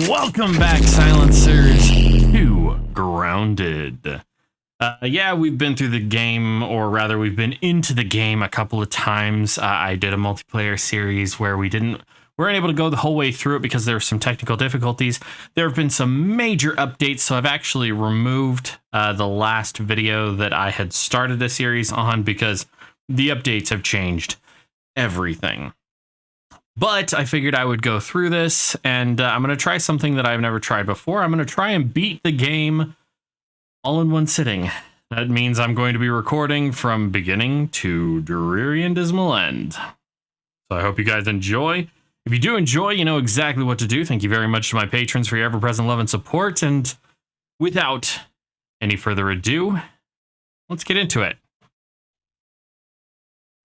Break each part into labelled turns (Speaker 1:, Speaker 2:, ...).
Speaker 1: Welcome back, Silencers, to Grounded. Yeah, we've been through the game, or rather, we've been into the game a couple of times. I did a multiplayer series where we weren't able to go the whole way through it because there were some technical difficulties. There have been some major updates, so I've actually removed the last video that I had started a series on because the updates have changed everything. But I figured I would go through this, and I'm going to try something that I've never tried before. I'm going to try and beat the game all in one sitting. That means I'm going to be recording from beginning to dreary and dismal end. So I hope you guys enjoy. If you do enjoy, you know exactly what to do. Thank you very much to my patrons for your ever-present love and support. And without any further ado, let's get into it.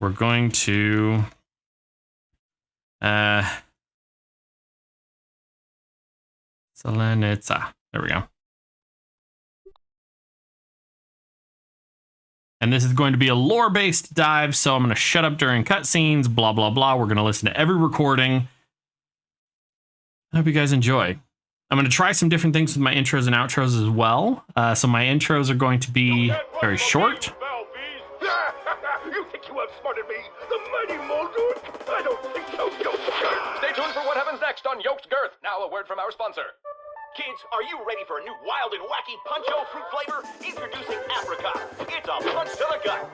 Speaker 1: We're going to... Selenica. There we go. And this is going to be a lore-based dive, so I'm going to shut up during cutscenes, blah, blah, blah. We're going to listen to every recording. I hope you guys enjoy. I'm going to try some different things with my intros and outros as well. So my intros are going to be very short.
Speaker 2: You think you outsmarted me? The mighty Muldoon? I don't think so, Yokes Girth.
Speaker 3: Stay tuned for what happens next on Yokes Girth. Now a word from our sponsor.
Speaker 2: Kids, are you ready for a new wild and wacky Punch-O fruit flavor? Introducing Apricot. It's a punch to the gut.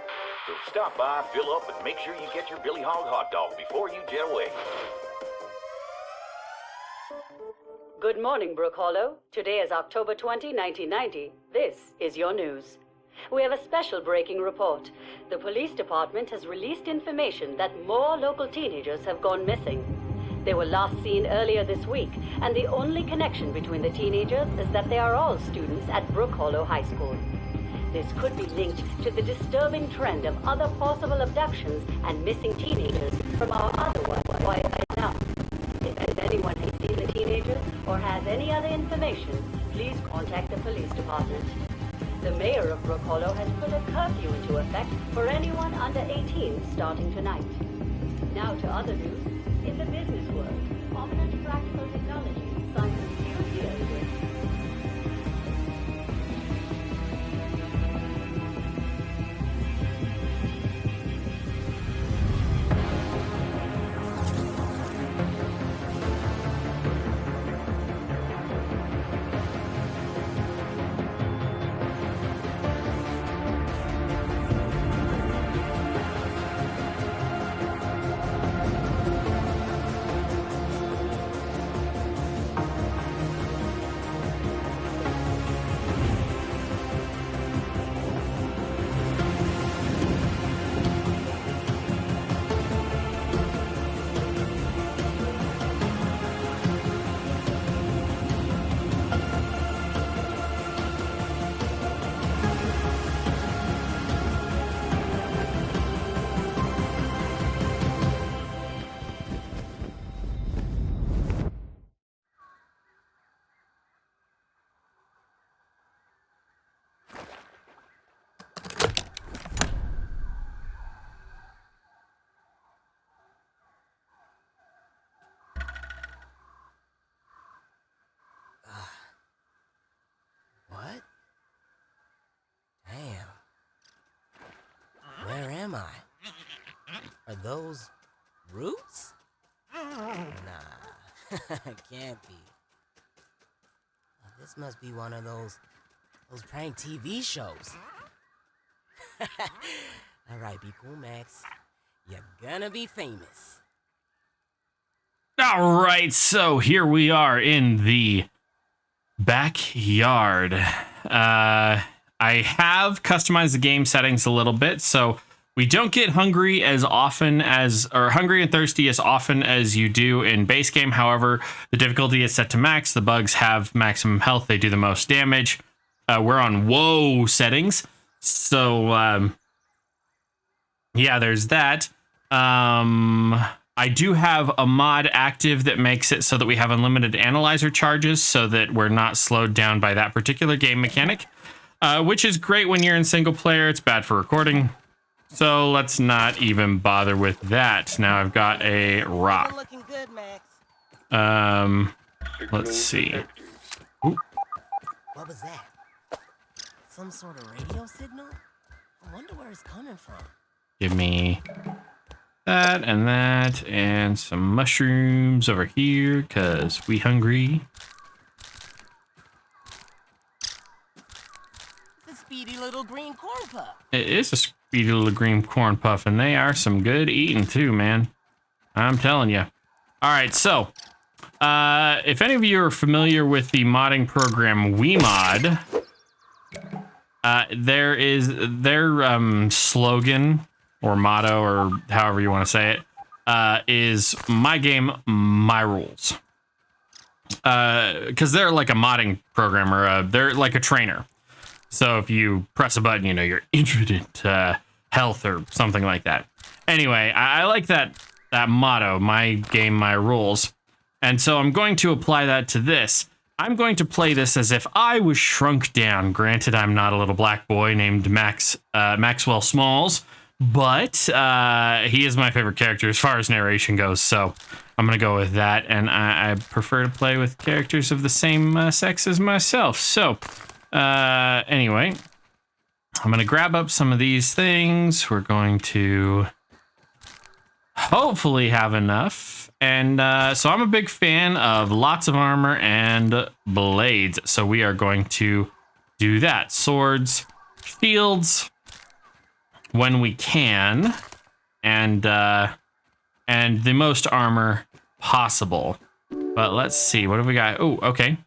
Speaker 2: So stop by, fill up, and make sure you get your Billy Hog hot dog before you jet away.
Speaker 4: Good morning, Brook Hollow. Today is October 20, 1990. This is your news. We have a special breaking report. The police department has released information that more local teenagers have gone missing. They were last seen earlier this week, and the only connection between the teenagers is that they are all students at Brook Hollow High School. This could be linked to the disturbing trend of other possible abductions and missing teenagers from our otherwise quiet town. If anyone has seen the teenagers or has any other information, please contact the police department. The mayor of Brook Hollow has put a curfew into effect for anyone under 18 starting tonight. Now to other news. In the business world, Ominous Practical Technology signs a new deal with
Speaker 5: What? Damn. Where am I? Are those roots? Nah, can't be. This must be one of those prank TV shows. Alright, be cool, Max. You're gonna be famous.
Speaker 1: All right, so here we are in the backyard. I have customized the game settings a little bit, so we don't get hungry and thirsty as often as you do in base game. However, the difficulty is set to max. The bugs have maximum health. They do the most damage. We're on whoa settings. So, yeah, there's that. I do have a mod active that makes it so that we have unlimited analyzer charges so that we're not slowed down by that particular game mechanic, which is great when you're in single player. It's bad for recording. So let's not even bother with that. Now I've got a rock.
Speaker 5: Looking good, Max.
Speaker 1: Let's see.
Speaker 5: What was that? Some sort of radio signal? I wonder where it's coming from.
Speaker 1: Give me that and some mushrooms over here, cause we hungry.
Speaker 5: It's a speedy little green corn puff.
Speaker 1: It is a speedy little green corn puff, and they are some good eating too, man. I'm telling you. All right, so if any of you are familiar with the modding program WeMod, there is their slogan or motto, or however you want to say it, is my game, my rules. Because they're like a modding program, or they're like a trainer. So if you press a button, you know, you're infinite health or something like that. Anyway, I like that motto, my game, my rules. And so I'm going to apply that to this. I'm going to play this as if I was shrunk down. Granted, I'm not a little black boy named Maxwell Smalls, but he is my favorite character as far as narration goes. So I'm going to go with that. And I prefer to play with characters of the same sex as myself. So anyway, I'm going to grab up some of these things. We're going to hopefully have enough. And so I'm a big fan of lots of armor and blades. So we are going to do that. Swords, shields, when we can, and the most armor possible. But let's see, what have we got? Oh, okay.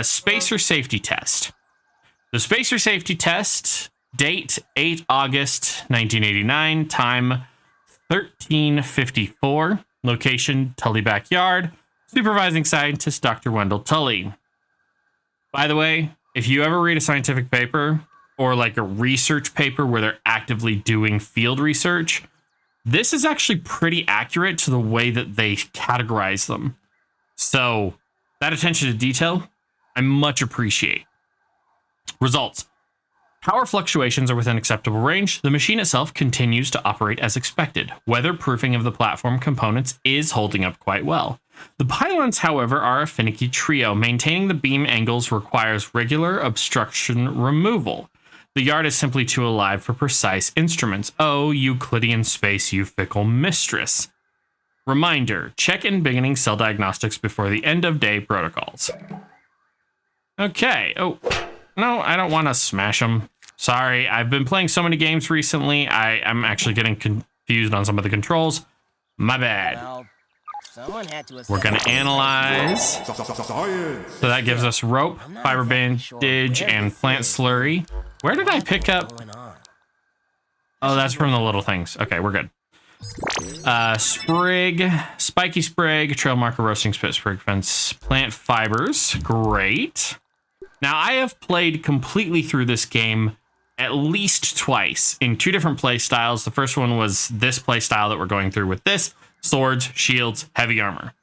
Speaker 1: Spacer safety test. The spacer safety test, date 8 August 1989, time 13:54, location Tully Backyard, supervising scientist Dr. Wendell Tully. By the way, if you ever read a scientific paper or like a research paper where they're actively doing field research, this is actually pretty accurate to the way that they categorize them. So that attention to detail, I much appreciate. Results. Power fluctuations are within acceptable range. The machine itself continues to operate as expected. Weatherproofing of the platform components is holding up quite well. The pylons, however, are a finicky trio. Maintaining the beam angles requires regular obstruction removal. The yard is simply too alive for precise instruments. Oh, Euclidean space, you fickle mistress. Reminder, check in beginning cell diagnostics before the end of day protocols. Okay. Oh, no, I don't want to smash them. Sorry, I've been playing so many games recently, I'm actually getting confused on some of the controls. My bad.
Speaker 5: Well, someone had to
Speaker 1: We're going to analyze. So that gives us rope, fiber bandage, and plant slurry. Where did I pick up? Oh, that's from the little things. Okay, we're good. Sprig, spiky sprig, trail marker, roasting spit, sprig fence, plant fibers. Great. Now, I have played completely through this game at least twice in two different play styles. The first one was this play style that we're going through with this: swords, shields, heavy armor.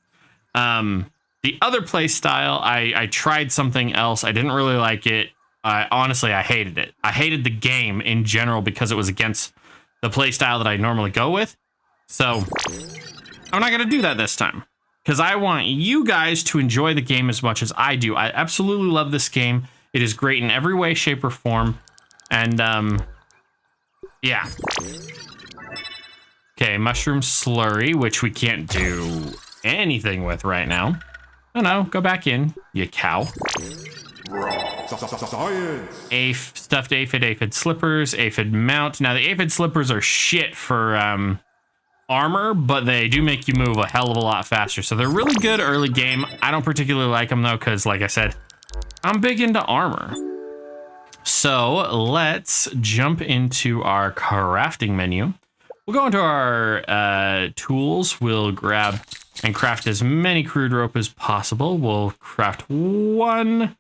Speaker 1: The other play style, I tried something else. I didn't really like it. Honestly, I hated it. I hated the game in general because it was against the play style that I normally go with. So I'm not going to do that this time, because I want you guys to enjoy the game as much as I do. I absolutely love this game. It is great in every way, shape, or form. And, yeah. Okay, mushroom slurry, which we can't do anything with right now. Oh, no, go back in, you cow. Stuffed aphid slippers, aphid mount. Now, the aphid slippers are shit for, armor, but they do make you move a hell of a lot faster. So they're really good early game. I don't particularly like them, though, because, like I said, I'm big into armor. So let's jump into our crafting menu. We'll go into our tools. We'll grab and craft as many crude rope as possible. We'll craft one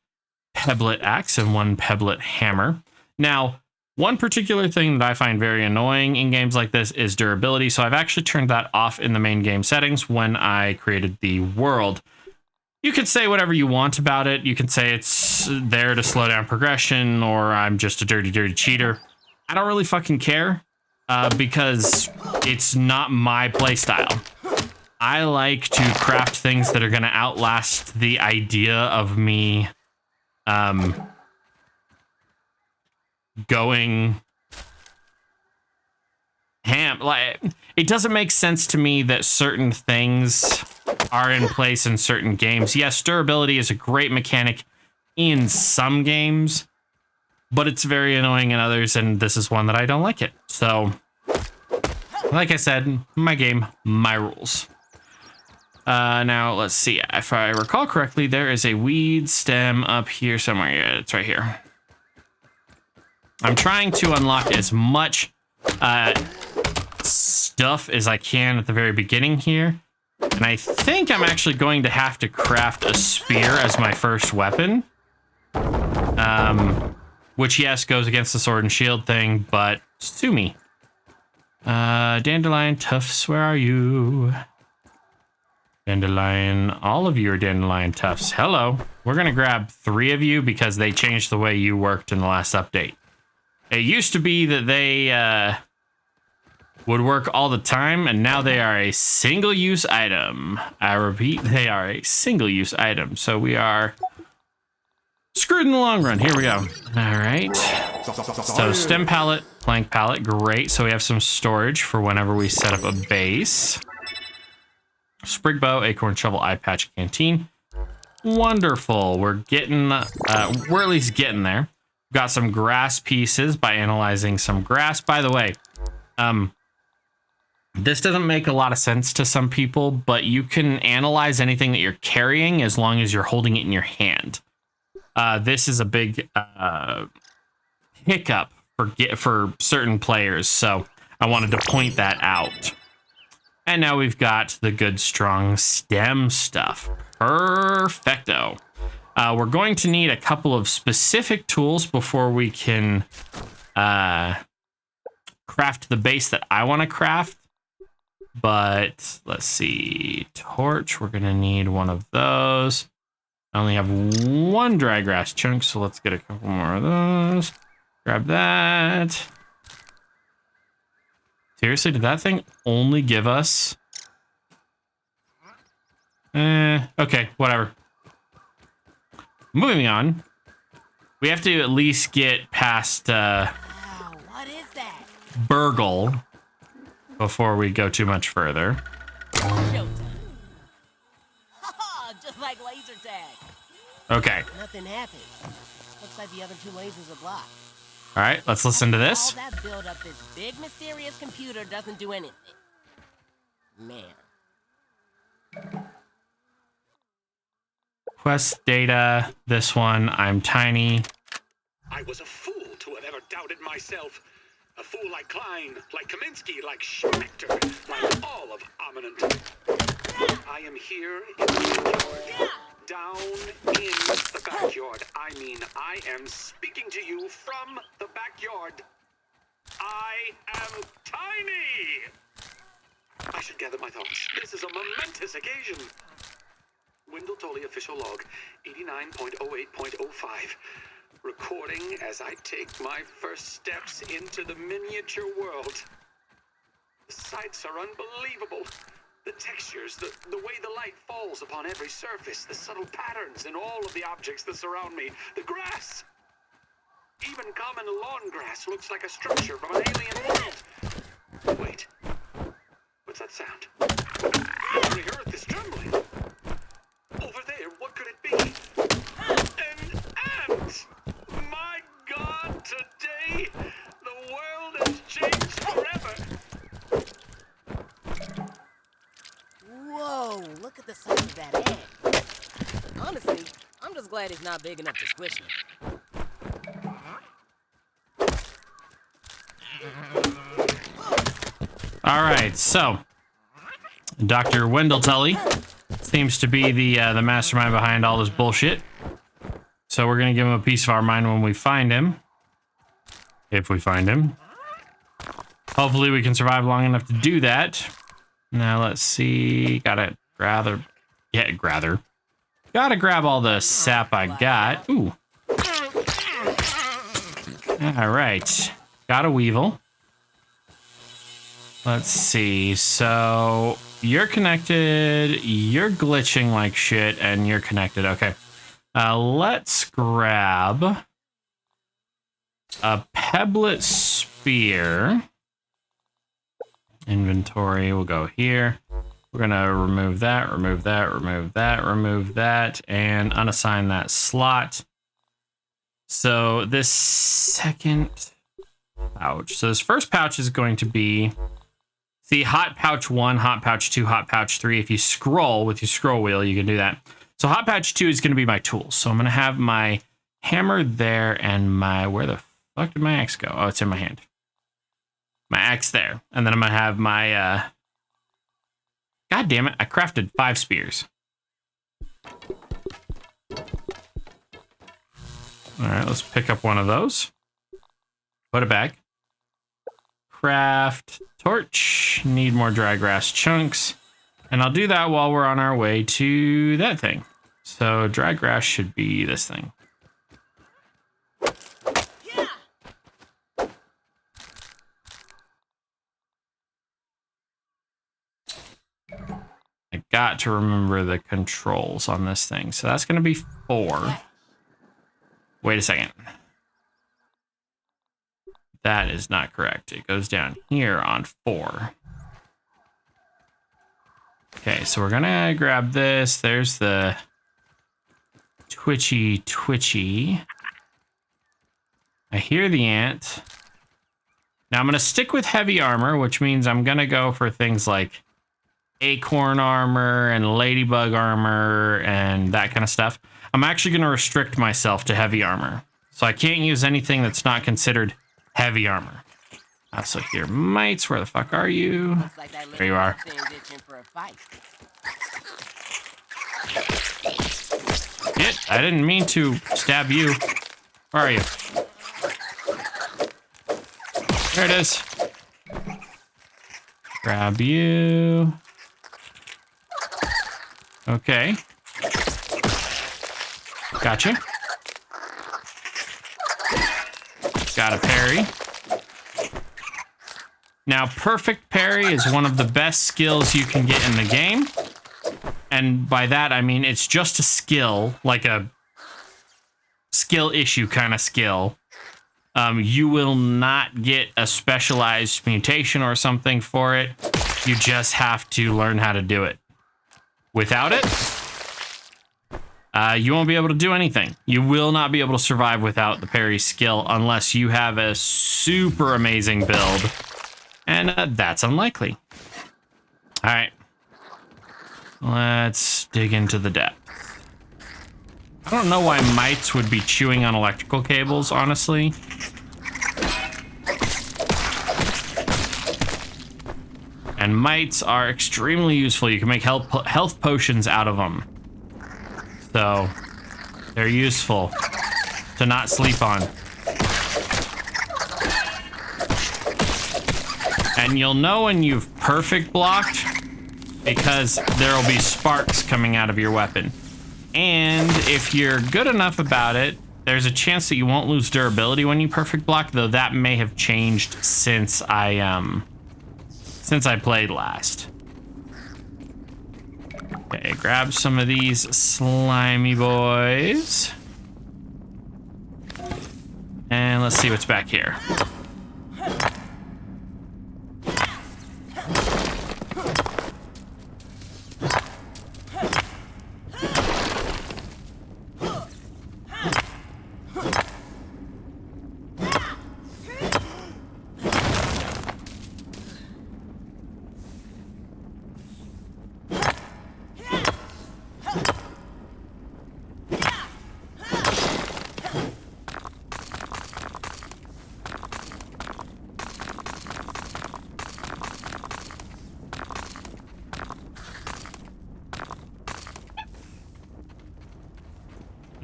Speaker 1: pebblet axe and one pebblet hammer. Now, one particular thing that I find very annoying in games like this is durability. So I've actually turned that off in the main game settings when I created the world. You could say whatever you want about it. You can say it's there to slow down progression, or I'm just a dirty, dirty cheater. I don't really fucking care because it's not my playstyle. I like to craft things that are going to outlast the idea of me going ham. Like, it doesn't make sense to me that certain things are in place in certain games. Yes, durability is a great mechanic in some games, but it's very annoying in others, and this is one that I don't like it. So, like I said, my game, my rules. Now, let's see. If I recall correctly, there is a weed stem up here somewhere. Yeah, it's right here. I'm trying to unlock as much stuff as I can at the very beginning here. And I think I'm actually going to have to craft a spear as my first weapon. Which, yes, goes against the sword and shield thing, but sue me. Dandelion Tufts, where are you? Dandelion, all of you are Dandelion Tufts. Hello. We're going to grab 3 of you because they changed the way you worked in the last update. It used to be that they would work all the time, and now they are a single-use item. I repeat, they are a single-use item. So we are screwed in the long run. Here we go. All right. So stem pallet, plank pallet, great. So we have some storage for whenever we set up a base. Sprig bow, acorn shovel, eye patch, canteen. Wonderful. We're getting, we're at least getting there. Got some grass pieces by analyzing some grass. By the way, this doesn't make a lot of sense to some people, but you can analyze anything that you're carrying as long as you're holding it in your hand. This is a big hiccup for certain players, so I wanted to point that out. And now we've got the good, strong stem stuff. Perfecto. We're going to need a couple of specific tools before we can craft the base that I want to craft. But let's see. Torch, we're going to need one of those. I only have 1 dry grass chunk, so let's get a couple more of those. Grab that. Seriously, did that thing only give us... okay, whatever. Moving on. We have to at least get past
Speaker 5: Wow, what is that?
Speaker 1: Burgle before we go too much further.
Speaker 5: Showtime. Haha, just like laser tag.
Speaker 1: Okay.
Speaker 5: Nothing happened. Looks like the other 2 lasers are blocked.
Speaker 1: All right, let's listen to this.
Speaker 5: All that build up, this big mysterious computer doesn't do anything. Man.
Speaker 1: Quest data. This one, I'm tiny.
Speaker 6: I was a fool to have ever doubted myself. A fool like Klein, like Kaminsky, like Schmechter, like all of Ominent. I am here in the backyard. Down in the backyard. I mean, I am speaking to you from the backyard. I am tiny! I should gather my thoughts. This is a momentous occasion. Wendell Tully official log, 89.08.05. Recording as I take my first steps into the miniature world. The sights are unbelievable. The textures, the way the light falls upon every surface, the subtle patterns in all of the objects that surround me, the grass. Even common lawn grass looks like a structure from an alien world. Wait, what's that sound? The earth is trembling. Over there, what could it be? An ant! My God, today, the world has changed forever.
Speaker 5: Whoa, look at the size of that ant. Honestly, I'm just glad it's not big enough to squish me.
Speaker 1: All right, so Dr. Wendell Tully seems to be the mastermind behind all this bullshit. So we're gonna give him a piece of our mind when we find him, if we find him. Hopefully, we can survive long enough to do that. Now let's see. Gotta grab all the sap I got. Ooh. All right. Got a weevil. Let's see. So you're connected. You're glitching like shit, and you're connected. Okay. Let's grab a pebblet spear. Inventory, we'll go here. We're gonna remove that, remove that, remove that, remove that, and unassign that slot. So this second pouch. So this first pouch is going to be, see, hot pouch 1, hot pouch 2, hot pouch 3. If you scroll with your scroll wheel, you can do that. So hot pouch 2 is gonna be my tools. So I'm gonna have my hammer there and my, where the fuck did my axe go? Oh, it's in my hand. My axe there. And then I'm gonna have my God damn it, I crafted 5 spears. Alright, let's pick up one of those. Put it back. Craft torch. Need more dry grass chunks. And I'll do that while we're on our way to that thing. So dry grass should be this thing. I got to remember the controls on this thing. So that's going to be 4. Wait a second. That is not correct. It goes down here on 4. Okay, so we're going to grab this. There's the twitchy. I hear the ant. Now I'm going to stick with heavy armor, which means I'm going to go for things like acorn armor and ladybug armor and that kind of stuff. I'm actually going to restrict myself to heavy armor. So I can't use anything that's not considered heavy armor. So here, mites, where the fuck are you? There you are. Shit, I didn't mean to stab you. Where are you? There it is. Grab you. Okay. Gotcha. Got a parry. Now, perfect parry is one of the best skills you can get in the game. And by that, I mean it's just a skill, like a skill issue kind of skill. You will not get a specialized mutation or something for it. You just have to learn how to do it. Without it, you won't be able to do anything. You will not be able to survive without the parry skill unless you have a super amazing build. And that's unlikely. All right. Let's dig into the depth. I don't know why mites would be chewing on electrical cables, honestly. And mites are extremely useful. You can make health potions out of them. So, they're useful to not sleep on. And you'll know when you've perfect blocked because there'll be sparks coming out of your weapon. And if you're good enough about it, there's a chance that you won't lose durability when you perfect block, though that may have changed since I played last. Okay, grab some of these slimy boys. And let's see what's back here.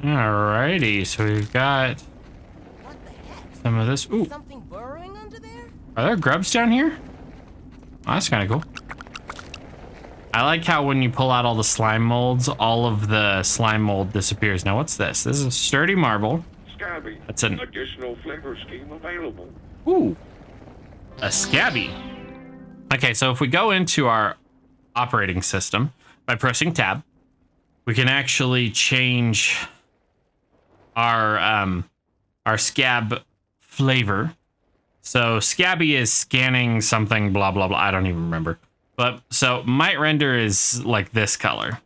Speaker 1: Alrighty, so we've got some of this. Ooh,
Speaker 5: Something burrowing under there?
Speaker 1: are there grubs down here? Oh, that's kind of cool. I like how when you pull out all the slime molds, all of the slime mold disappears. Now, what's this? This is a sturdy marble.
Speaker 7: Scabby.
Speaker 1: That's an
Speaker 7: Additional flavor scheme available.
Speaker 1: ooh, a scabby. Okay, so if we go into our operating system by pressing tab. We can actually change our scab flavor. So Scabby is scanning something, blah, blah, blah. I don't even remember. But so might render is like this color.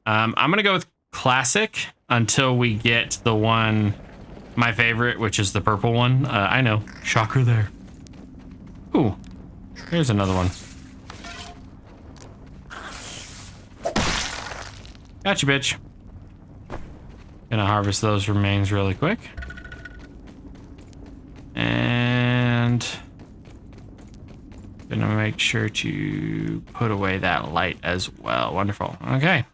Speaker 1: I'm going to go with classic until we get the one, my favorite, which is the purple one. I know. Shocker there. Ooh, here's another one. Gotcha, bitch. Gonna harvest those remains really quick. And gonna make sure to put away that light as well. Wonderful. Okay.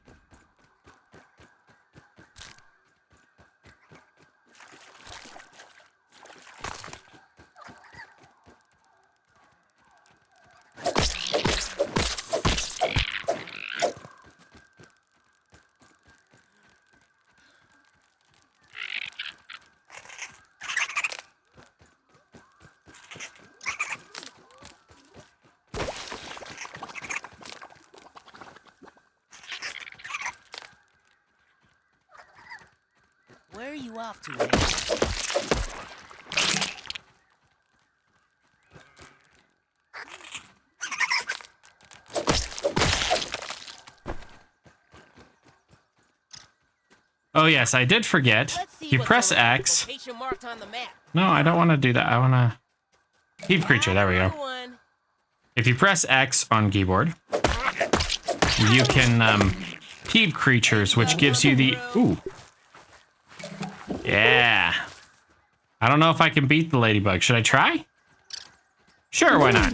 Speaker 5: Where are you off to, man?
Speaker 1: Oh yes, I did forget.
Speaker 5: Let's see
Speaker 1: If you
Speaker 5: what's
Speaker 1: press
Speaker 5: on that
Speaker 1: X.
Speaker 5: location marked on the map.
Speaker 1: No, I don't want to do that. I want to keep creature. There we go.
Speaker 5: Another one.
Speaker 1: If you press X on keyboard, you can peep creatures, which gives you the ooh. Yeah. I don't know if I can beat the ladybug. Should I try? Sure, why not?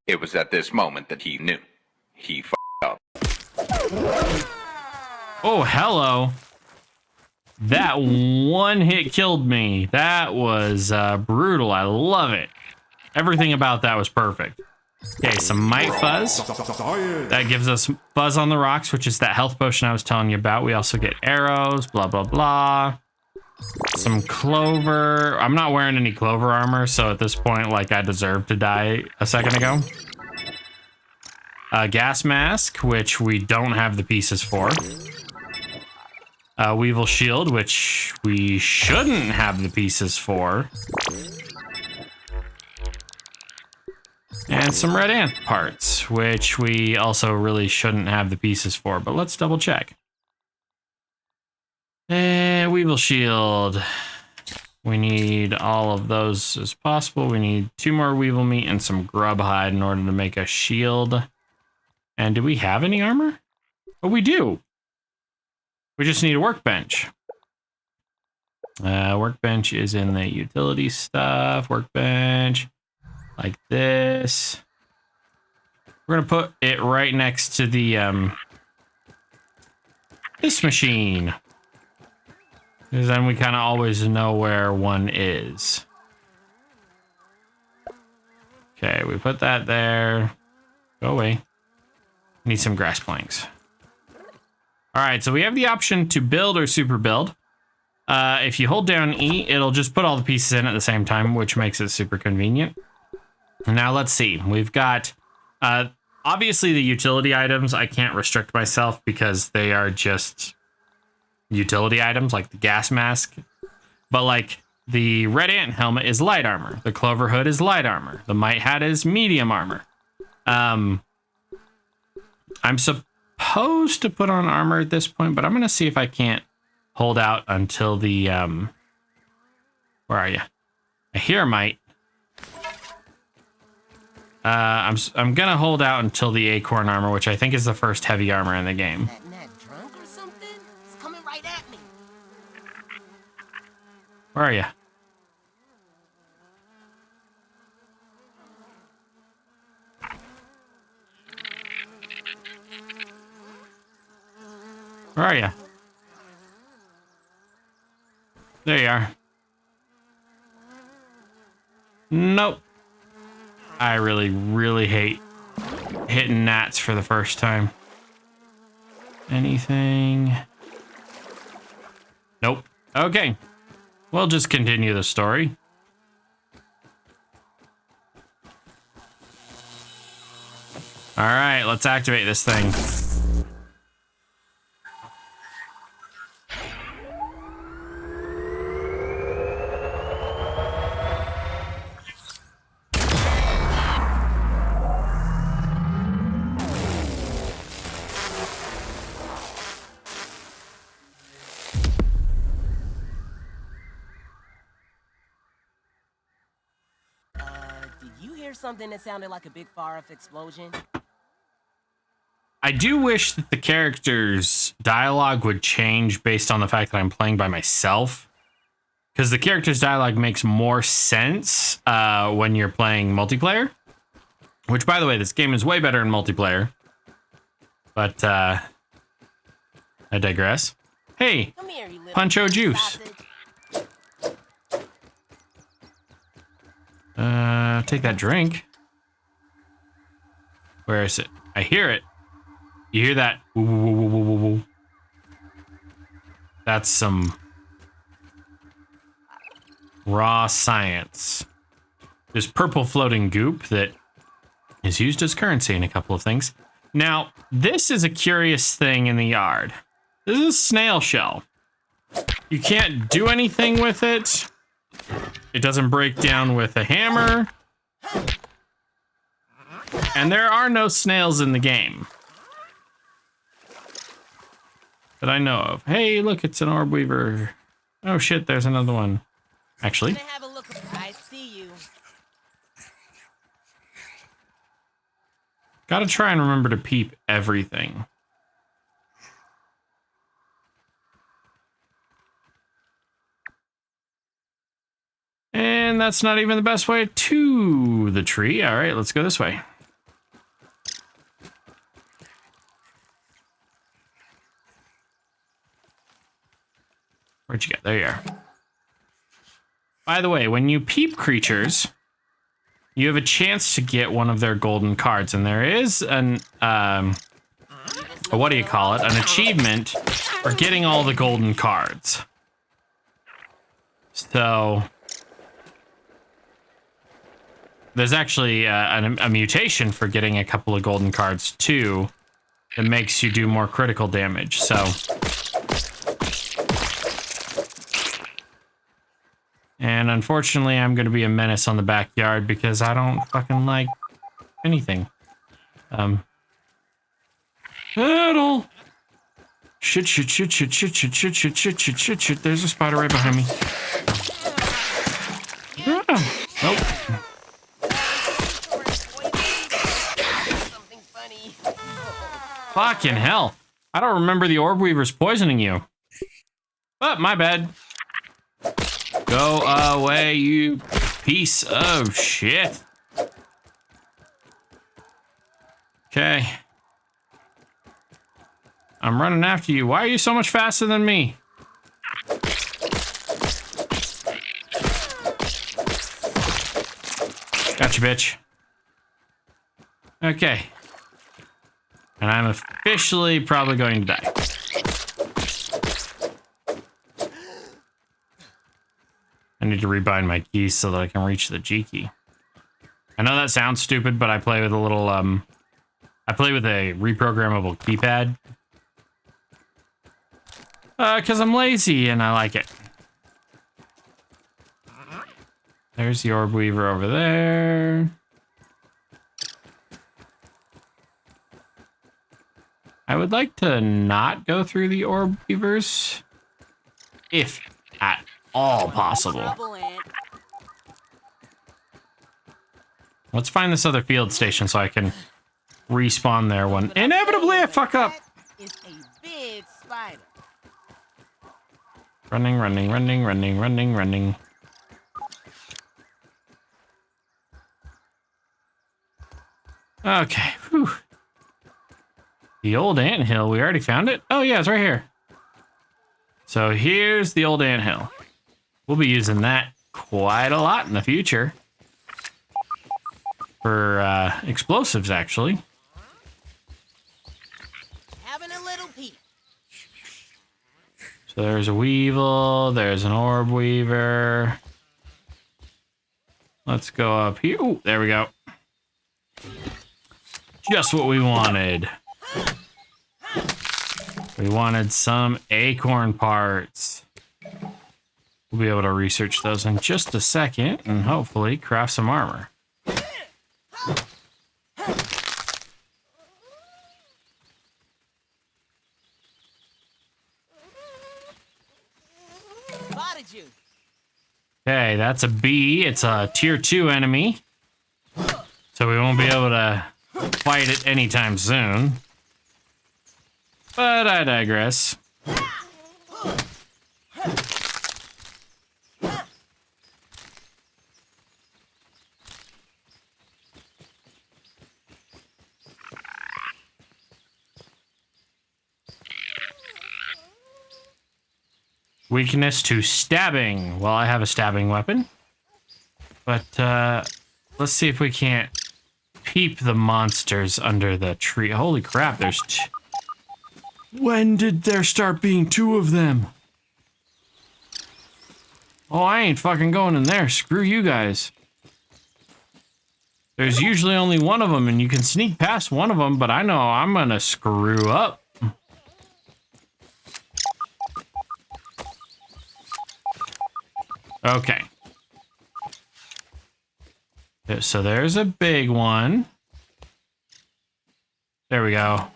Speaker 2: It was at this moment that he knew. He f***ed up.
Speaker 1: Oh, hello. That one hit killed me. That was brutal. I love it. Everything about that was perfect. Okay, some Might Fuzz. That gives us Fuzz on the Rocks, which is that health potion I was telling you about. We also get arrows, blah, blah, blah. Some Clover. I'm not wearing any Clover armor, so at this point, like, I deserve to die a second ago. Gas Mask, which we don't have the pieces for. Weevil Shield, which we shouldn't have the pieces for. And some Red Ant parts, which we also really shouldn't have the pieces for, but let's double check. Weevil Shield. We need all of those as possible. We need 2 more Weevil Meat and some Grub Hide in order to make a shield. And do we have any armor? Oh, we do. We just need a workbench. Workbench is in the utility stuff. Workbench. Like this. We're gonna put it right next to the this machine. Because then we kind of always know where one is. Okay, we put that there. Go away. Need some grass planks. All right, so we have the option to build or super build. If you hold down E, it'll just put all the pieces in at the same time, which makes it super convenient. Now let's see. We've got, obviously the utility items, I can't restrict myself because they are just utility items like the gas mask. But like the Red Ant helmet is light armor. The Clover Hood is light armor. The Might Hat is medium armor. I'm supposed to put on armor at this point, but I'm going to see if I can't hold out until the, where are you? I hear Might. I'm going to hold out until the Acorn armor, which I think is the first heavy armor in the game.
Speaker 5: That Nat drunk or something? It's coming right at me.
Speaker 1: Where are you? Where are you? There you are. Nope. I really, really hate hitting gnats for the first time. Anything? Nope. Okay. We'll just continue the story. All right, let's activate this thing.
Speaker 5: Did you hear something that sounded like a big far-off explosion?
Speaker 1: I do wish that the characters' dialogue would change based on the fact that I'm playing by myself. Because the character's dialogue makes more sense when you're playing multiplayer. Which, by the way, this game is way better in multiplayer. But, I digress. Hey,
Speaker 5: Come here, you little
Speaker 1: Puncho Juice.
Speaker 5: sausage.
Speaker 1: Take that drink. Where is it? I hear it. You hear that? Woo, woo, woo, woo, woo, woo. That's some raw science. There's purple floating goop that is used as currency in a couple of things. Now, this is a curious thing in the yard. This is a snail shell. You can't do anything with it. It doesn't break down with a hammer. And there are no snails in the game that I know of. Hey, look, it's an orb weaver. Oh shit, there's another one. Actually,
Speaker 5: Gonna have a look. I see you.
Speaker 1: gotta try and remember to peep everything. And that's not even the best way to the tree. All right, let's go this way. Where'd you go? There you are. By the way, when you peep creatures, you have a chance to get one of their golden cards. And there is an, what do you call it? An achievement for getting all the golden cards. So there's actually a mutation for getting a couple of golden cards too that makes you do more critical damage. So, and unfortunately, I'm going to be a menace on the backyard because I don't fucking like anything. At all. Shit. There's a spider right behind me. Nope.
Speaker 5: Something funny.
Speaker 1: Fucking hell. I don't remember the orb weavers poisoning you. But my bad. Go away, you piece of shit. Okay. I'm running after you. Why are you so much faster than me? Gotcha, bitch. Okay. And I'm officially probably going to die. I need to rebind my keys so that I can reach the G key. I know that sounds stupid, but I play with a little, I play with a reprogrammable keypad. Because I'm lazy and I like it. There's the orb weaver over there. I would like to not go through the orb weavers, if at all possible.
Speaker 5: Trouble, Ant.
Speaker 1: Let's find this other field station so I can respawn there when inevitably I fuck up.
Speaker 5: That is a big spider.
Speaker 1: Running. Okay, whew. The old anthill, we already found it? Oh yeah, it's right here. So here's the old anthill. We'll be using that quite a lot in the future. For explosives, actually.
Speaker 5: Having a little peek.
Speaker 1: So there's a Weevil, there's an Orb Weaver. Let's go up here. Ooh, there we go. Just what we wanted. We wanted some acorn parts. We'll be able to research those in just a second and hopefully craft some armor.
Speaker 5: Spotted you.
Speaker 1: Okay, that's a B. It's a tier 2 enemy. So we won't be able to fight it anytime soon. But I digress. Weakness to stabbing. Well, I have a stabbing weapon. But let's see if we can't peep the monsters under the tree. Holy crap, there's... When did there start being 2 of them? Oh, I ain't fucking going in there. Screw you guys. There's usually only 1 of them, and you can sneak past 1 of them, but I know I'm gonna screw up. Okay. So there's a big one. There we go.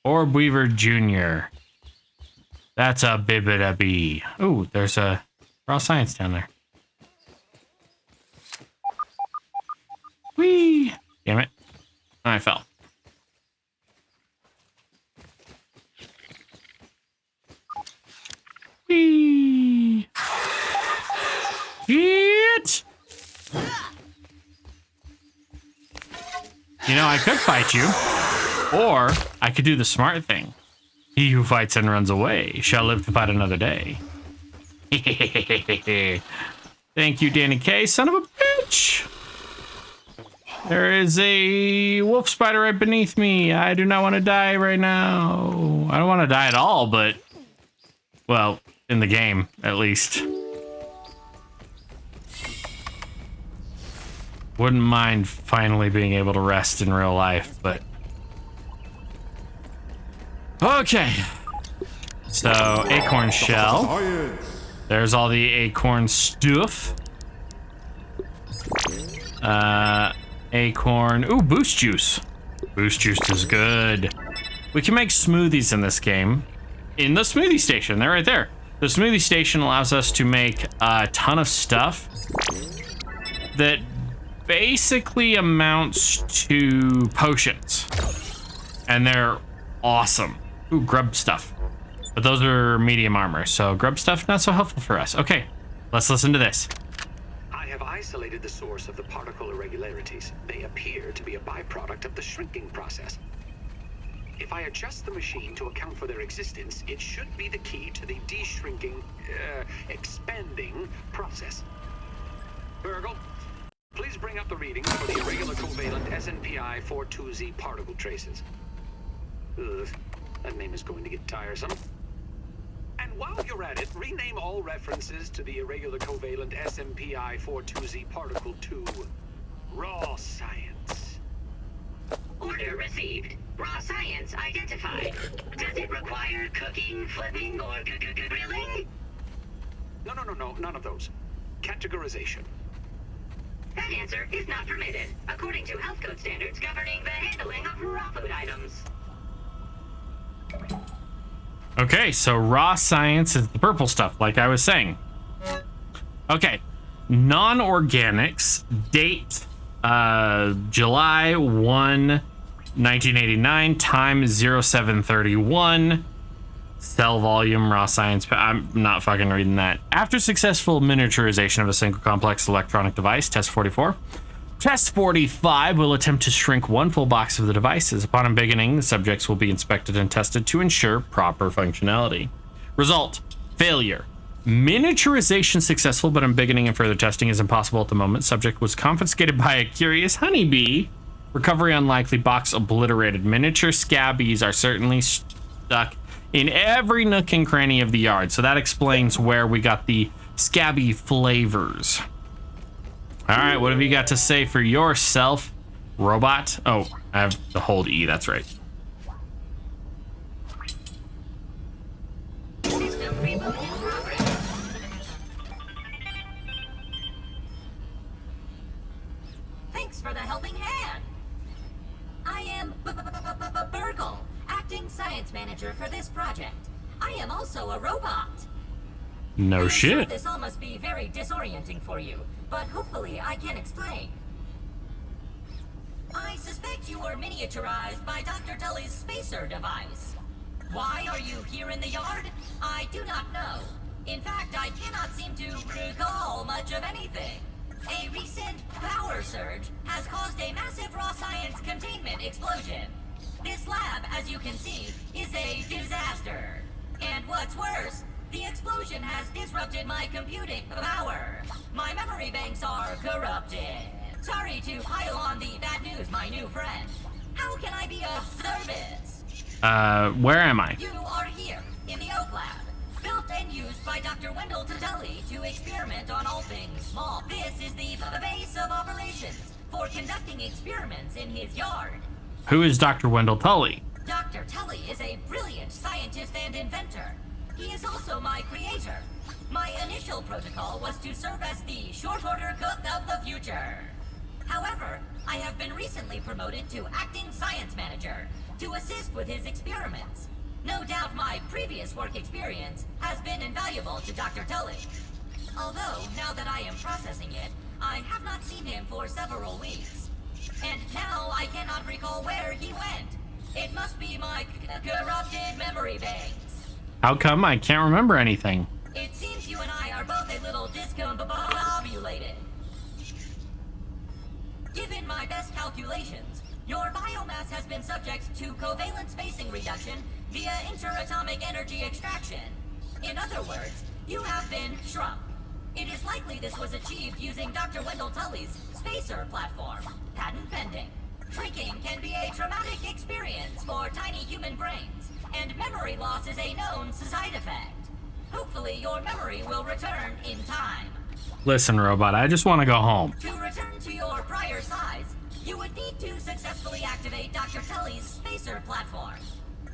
Speaker 1: Orb Weaver Jr. That's a bibbida-bee. Ooh, there's a raw science down there. Whee! Damn it. I fell. Whee! Hit! You know, I could fight you. Or I could do the smart thing. He who fights and runs away shall live to fight another day. Thank you, Danny K, son of a bitch. There is a wolf spider right beneath me. I do not want to die right now. I don't want to die at all, but... Well, in the game, at least. Wouldn't mind finally being able to rest in real life, but... Okay. So, acorn shell. There's all the acorn stuff. Acorn. Ooh, boost juice. Boost juice is good. We can make smoothies in this game. In the smoothie station. They're right there. The smoothie station allows us to make a ton of stuff that basically amounts to potions. And they're awesome. Ooh, grub stuff. But those are medium armor, so grub stuff not so helpful for us. Okay, let's listen to this.
Speaker 6: I have isolated the source of the particle irregularities. They appear to be a byproduct of the shrinking process. If I adjust the machine to account for their existence, it should be the key to the de-shrinking, expanding process. Burgle, please bring up the readings for the irregular covalent SNPI 42Z particle traces. Ugh, that name is going to get tiresome. And while you're at it, rename all references to the irregular covalent SNPI 42Z particle to raw science.
Speaker 8: Order received. Raw science identified. Does it require cooking, flipping, or grilling?
Speaker 6: No, none of those. Categorization.
Speaker 8: That answer is not permitted, according to health code standards governing the handling of raw food items.
Speaker 1: Okay, so raw science is the purple stuff, like I was saying. Okay, non-organics, date July 1, 1989, time 0731, cell volume, raw science. I'm not fucking reading that. After successful miniaturization of a single complex electronic device, test 44. Test 45 will attempt to shrink 1 full box of the devices. Upon unbeginning, the subjects will be inspected and tested to ensure proper functionality. Result: failure. Miniaturization successful, but unbeginning and further testing is impossible at the moment. Subject was confiscated by a curious honeybee. Recovery unlikely. Box obliterated. Miniature scabbies are certainly stuck in every nook and cranny of the yard. So that explains where we got the scabby flavors. All right, what have you got to say for yourself, robot? Oh, I have to hold E, that's right.
Speaker 8: System reboot in progress. Thanks for the helping hand. I am Burgle, acting science manager for this project. I am also a robot.
Speaker 1: No
Speaker 8: I'm sure
Speaker 1: shit.
Speaker 8: this all must be very disorienting for you, but hopefully I can explain. I suspect you were miniaturized by Dr. Tully's spacer device. Why are you here in the yard? I do not know. In fact, I cannot seem to recall much of anything. A recent power surge has caused a massive raw science containment explosion. This lab, as you can see, is a disaster. And what's worse, the explosion has disrupted my computing power. My memory banks are corrupted. Sorry to pile on the bad news, my new friend. How can I be of service?
Speaker 1: Where am I?
Speaker 8: You are here, in the Oak Lab. Built and used by Dr. Wendell Tully to experiment on all things small. This is the base of operations for conducting experiments in his yard.
Speaker 1: Who is Dr. Wendell Tully?
Speaker 8: Dr. Tully is a brilliant scientist and inventor. He is also my creator. My initial protocol was to serve as the short order cook of the future. However, I have been recently promoted to acting science manager to assist with his experiments. No doubt my previous work experience has been invaluable to Dr. Tully. Although, now that I am processing it, I have not seen him for several weeks. And now I cannot recall where he went. It must be my corrupted memory banks.
Speaker 1: How come I can't remember anything?
Speaker 8: It seems you and I are both a little discombobulated. Given my best calculations, your biomass has been subject to covalent spacing reduction via interatomic energy extraction. In other words, you have been shrunk. It is likely this was achieved using Dr. Wendell Tully's spacer platform, patent pending. Shrinking can be a traumatic experience for tiny human brains, and memory loss is a known side effect. Hopefully your memory will return in time.
Speaker 1: Listen, robot, I just want to go home.
Speaker 8: To return to your prior size, you would need to successfully activate Dr. Tully's spacer platform.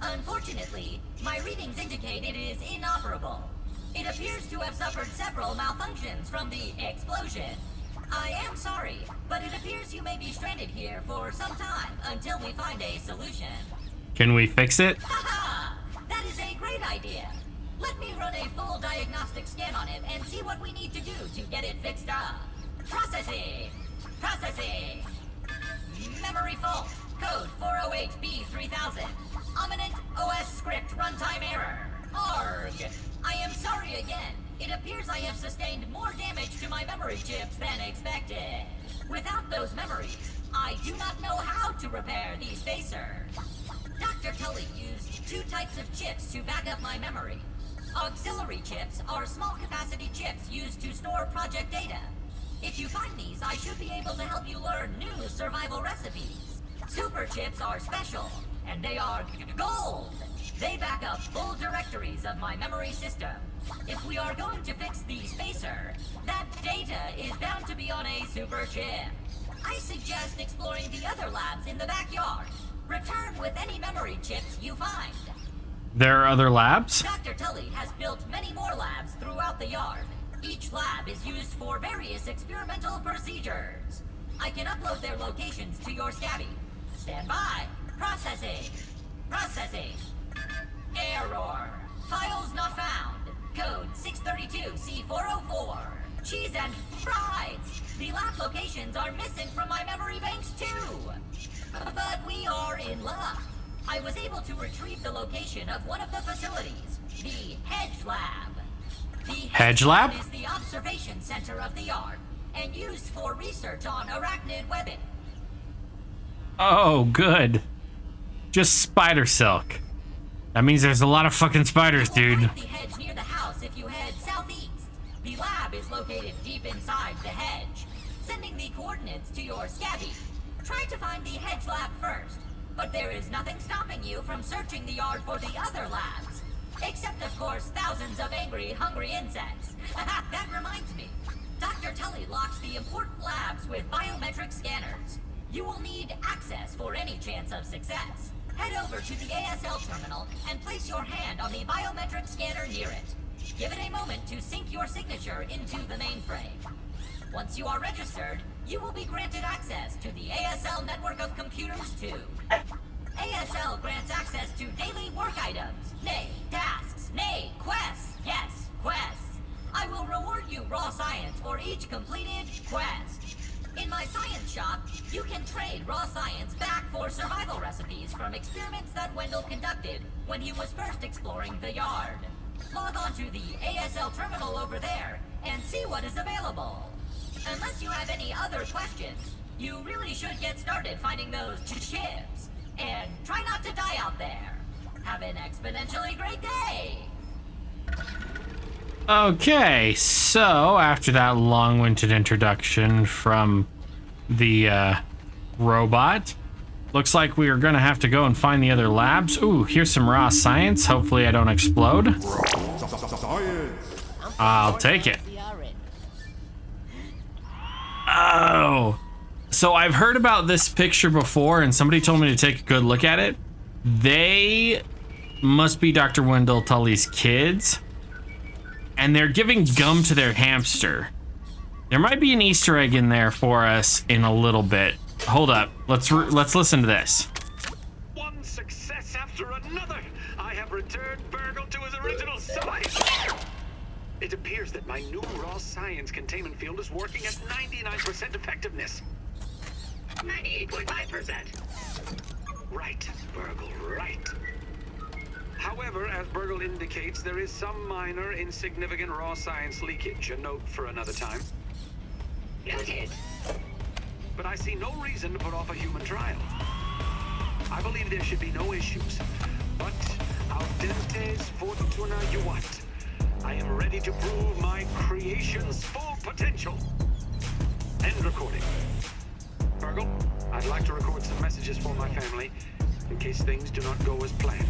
Speaker 8: Unfortunately, my readings indicate it is inoperable. It appears to have suffered several malfunctions from the explosion. I am sorry, but it appears you may be stranded here for some time until we find a solution.
Speaker 1: Can we fix it?
Speaker 8: Haha! That is a great idea. Let me run a full diagnostic scan on it and see what we need to do to get it fixed up. Processing! Processing! Memory fault. Code 408B3000. Ominent OS script runtime error. ARG. I am sorry again. It appears I have sustained more damage to my memory chips than expected. Without those memories, I do not know how to repair the spacer. Dr. Tully used two types of chips to back up my memory. Auxiliary chips are small capacity chips used to store project data. If you find these, I should be able to help you learn new survival recipes. Super chips are special, and they are gold. They back up full directories of my memory system. If we are going to fix the spacer, that data is bound to be on a super chip. I suggest exploring the other labs in the backyard. Return with any memory chips you find.
Speaker 1: There are other labs?
Speaker 8: Dr. Tully has built many more labs throughout the yard. Each lab is used for various experimental procedures. I can upload their locations to your Scabby. Stand by. Processing. Processing. Error. Files not found. Code 632C404. Cheese and fries. The lab locations are missing from my memory banks too. But we are in luck. I was able to retrieve the location of one of the facilities, the Hedge Lab. The
Speaker 1: Hedge Lab
Speaker 8: is the observation center of the yard and used for research on arachnid webbing.
Speaker 1: Oh, good. Just spider silk. That means there's a lot of fucking spiders, dude.
Speaker 8: Find the hedge near the house if you head southeast. The lab is located deep inside the hedge. Sending the coordinates to your Scabby. Try to find the Hedge Lab first, but there is nothing stopping you from searching the yard for the other labs. Except, of course, thousands of angry, hungry insects. That reminds me. Dr. Tully locks the important labs with biometric scanners. You will need access for any chance of success. Head over to the ASL terminal and place your hand on the biometric scanner near it. Give it a moment to sync your signature into the mainframe. Once you are registered, you will be granted access to the ASL network of computers too. ASL grants access to daily work items, nay, tasks, nay, quests. Yes, quests. I will reward you raw science for each completed quest. In my science shop, you can trade raw science back for survival recipes from experiments that Wendell conducted when he was first exploring the yard. Log on to the ASL terminal over there and see what is available. Unless you have any other questions, you really should get started finding those chips. And try not to die out there. Have an exponentially great day!
Speaker 1: Okay, so after that long-winded introduction from the robot, looks like we are going to have to go and find the other labs. Ooh, here's some raw science. Hopefully I don't explode. I'll take it. Oh, so I've heard about this picture before, and somebody told me to take a good look at it. They must be Dr. Wendell Tully's kids, and they're giving gum to their hamster. There might be an Easter egg in there for us in a little bit. Hold up, let's listen to this.
Speaker 6: One success after another. I have returned Burgle to his original size. It appears that my new raw science containment field is working at 99% effectiveness. 98.5%. Right, Burgle, right. However, as Burgle indicates, there is some minor, insignificant raw science leakage. A note for another time.
Speaker 8: Noted.
Speaker 6: But I see no reason to put off a human trial. I believe there should be no issues. But audentes fortuna juvat. I am ready to prove my creation's full potential. End recording. Burgle, I'd like to record some messages for my family in case things do not go as planned.